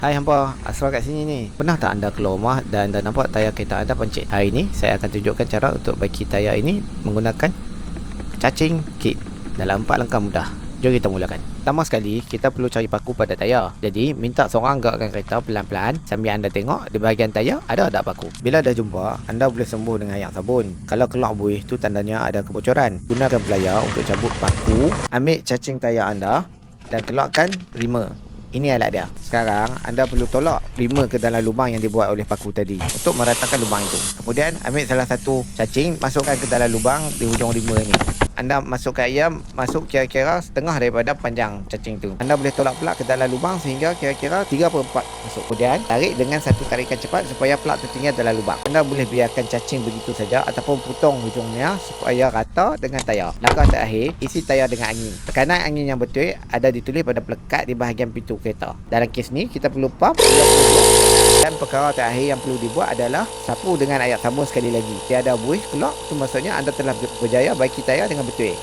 Hai hampa, asal kat sini ni. Pernah tak anda keluar rumah dan anda nampak tayar kereta anda pancit? Hari ini saya akan tunjukkan cara untuk baiki tayar ini menggunakan cacing kit dalam 4 langkah mudah. Jom kita mulakan. Pertama sekali, kita perlu cari paku pada tayar. Jadi, minta seorang gerakkan kereta pelan-pelan sambil anda tengok di bahagian tayar ada tak paku. Bila dah jumpa, anda boleh sembuh dengan air sabun. Kalau keluar buih, tu tandanya ada kebocoran. Gunakan pelayar untuk cabut paku, ambil cacing tayar anda dan keluarkan rima. Ini alat dia. Sekarang anda perlu tolak rima ke dalam lubang yang dibuat oleh paku tadi untuk meratakan lubang itu. Kemudian ambil salah satu cacing, masukkan ke dalam lubang di hujung rima ini. Anda masukkan ia masuk kira-kira setengah daripada panjang cacing itu. Anda boleh tolak plug ke dalam lubang sehingga kira-kira 3/4 masuk. Kemudian tarik dengan satu tarikan cepat supaya plug tertinggal dalam lubang. Anda boleh biarkan cacing begitu saja ataupun potong hujungnya supaya rata dengan tayar. Langkah terakhir, isi tayar dengan angin. Tekanan angin yang betul ada ditulis pada pelekat di bahagian pintu kereta. Dalam kes ni kita perlu pump dan perkara terakhir yang perlu dibuat adalah sapu dengan air sabun sekali lagi. Tiada buih keluar, tu maksudnya anda telah berjaya baiki tayar dengan betul.